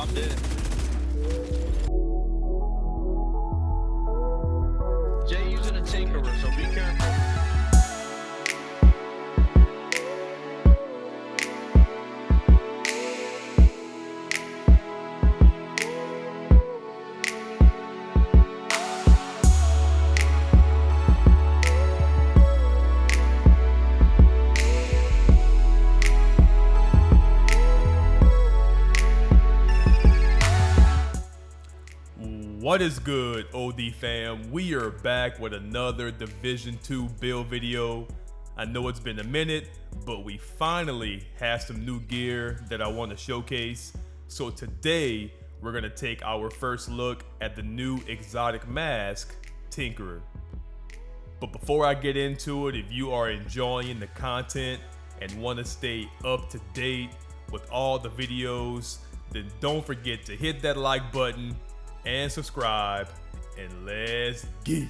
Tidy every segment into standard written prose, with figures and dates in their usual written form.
I'm dead. Jay using a tinkerer, so be careful. What is good, OD fam? We are back with another Division 2 build video. I know it's been a minute, but we finally have some new gear that I want to showcase. So today, we're going to take our first look at the new exotic mask, Tinkerer. But before I get into it, if you are enjoying the content and want to stay up to date with all the videos, then don't forget to hit that like button and subscribe, and let's get it.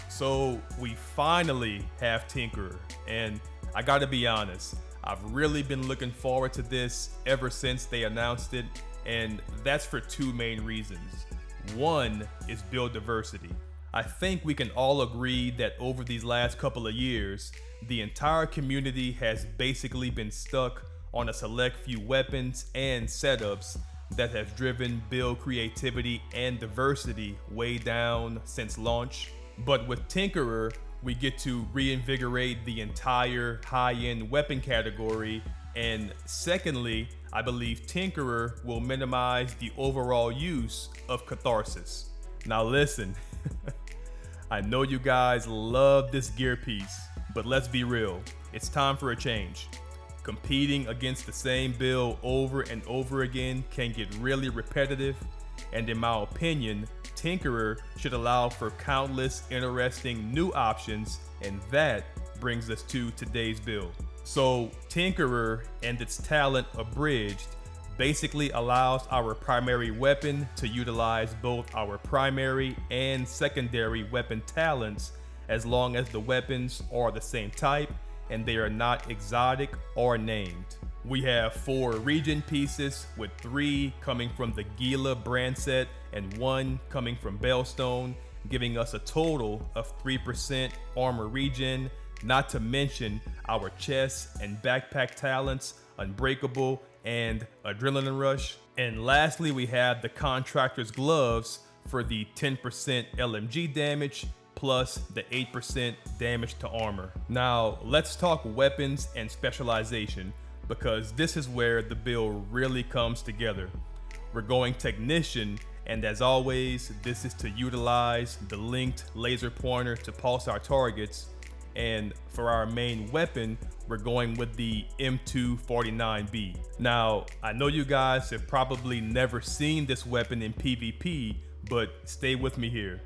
So we finally have Tinkerer, and I gotta be honest, I've really been looking forward to this ever since they announced it, and that's for two main reasons. One is build diversity. I think we can all agree that over these last couple of years, the entire community has basically been stuck on a select few weapons and setups that has driven build creativity and diversity way down since launch. But with Tinkerer, we get to reinvigorate the entire high-end weapon category, and secondly, I believe Tinkerer will minimize the overall use of Catharsis. Now listen, I know you guys love this gear piece, but let's be real, it's time for a change. Competing against the same build over and over again can get really repetitive, and in my opinion, Tinkerer should allow for countless interesting new options, and that brings us to today's build. So Tinkerer and its talent Abridged basically allows our primary weapon to utilize both our primary and secondary weapon talents as long as the weapons are the same type and they are not exotic or named. We have 4 regen pieces, with 3 coming from the Gila brand set and 1 coming from Bellstone, giving us a total of 3% armor regen, not to mention our chest and backpack talents, Unbreakable and Adrenaline Rush. And lastly, we have the Contractor's Gloves for the 10% LMG damage, plus the 8% damage to armor. Now, let's talk weapons and specialization, because this is where the build really comes together. We're going Technician, and as always, this is to utilize the linked laser pointer to pulse our targets. And for our main weapon, we're going with the M249B. Now, I know you guys have probably never seen this weapon in PvP, but stay with me here.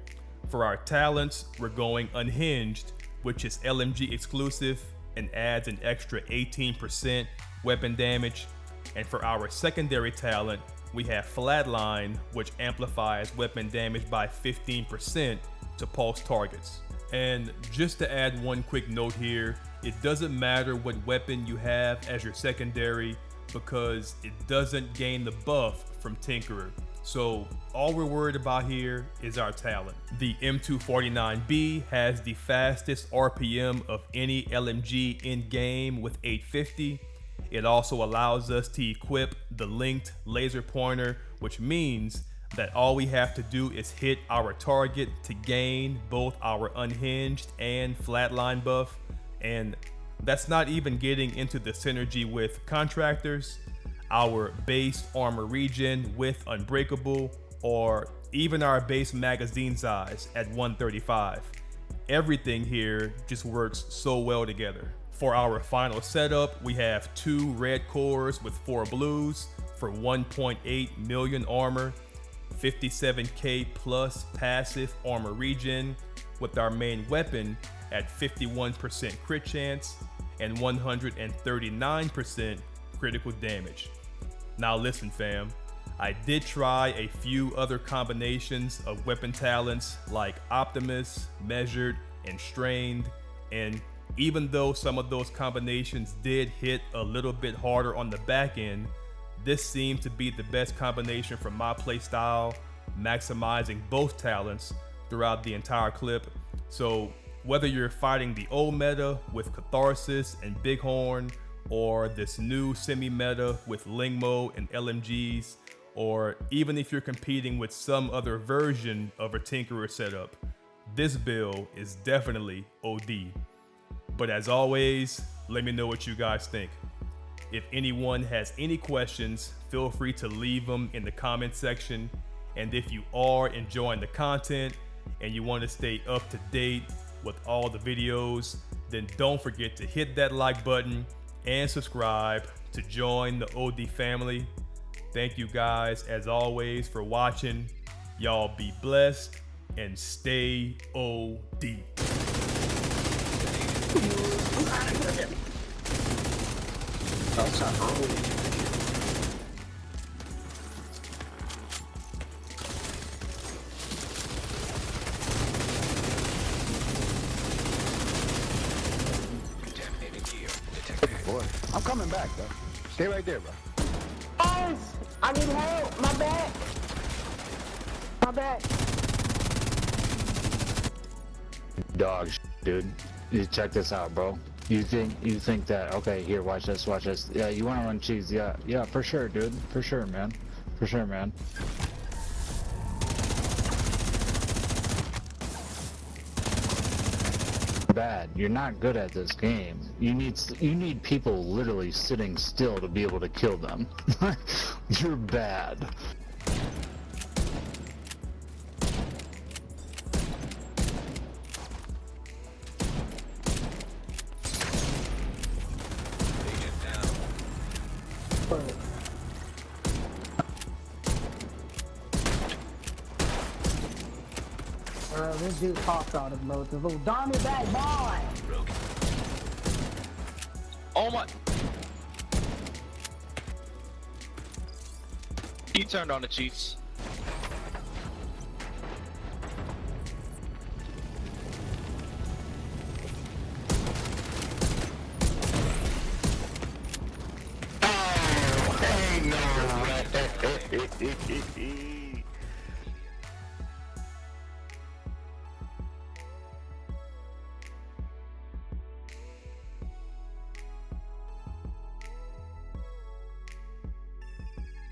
For our talents, we're going Unhinged, which is LMG exclusive and adds an extra 18% weapon damage. And for our secondary talent, we have Flatline, which amplifies weapon damage by 15% to pulse targets. And just to add one quick note here, it doesn't matter what weapon you have as your secondary, because it doesn't gain the buff from Tinkerer. So all we're worried about here is our talent. The M249B has the fastest RPM of any LMG in game with 850. It also allows us to equip the linked laser pointer, which means that all we have to do is hit our target to gain both our Unhinged and Flatline buff. And that's not even getting into the synergy with Contractors, our base armor regen with Unbreakable, or even our base magazine size at 135. Everything here just works so well together. For our final setup, we have 2 red cores with 4 blues for 1.8 million armor, 57k plus passive armor regen, with our main weapon at 51% crit chance and 139% critical damage. Now listen fam, I did try a few other combinations of weapon talents like Optimus, Measured, and Strained, and even though some of those combinations did hit a little bit harder on the back end, This seemed to be the best combination for my playstyle, maximizing both talents throughout the entire clip. So whether you're fighting the old meta with Catharsis and Bighorn, or this new semi-meta with Lingmo and LMGs, or even if you're competing with some other version of a Tinkerer setup, this build is definitely OD. But as always, let me know what you guys think. If anyone has any questions, feel free to leave them in the comment section. And if you are enjoying the content and you want to stay up to date with all the videos, then don't forget to hit that like button and subscribe to join the OD family. Thank you guys as always for watching. Y'all be blessed and stay OD. That's not early. Contaminated gear detected. Boy, I'm coming back, bro. Stay right there, bro. Guys, I need help. My back. My back. Dog, dude. You check this out, bro. You think that, okay, here, watch this, watch this. Yeah, you want to run cheese. Yeah, for sure, dude. For sure, man. For sure, man. Bad. You're not good at this game. You need people literally sitting still to be able to kill them. You're bad. Agent down. This dude popped out of mode. This little dummy back boy. Broken. Oh my! He turned on the cheats.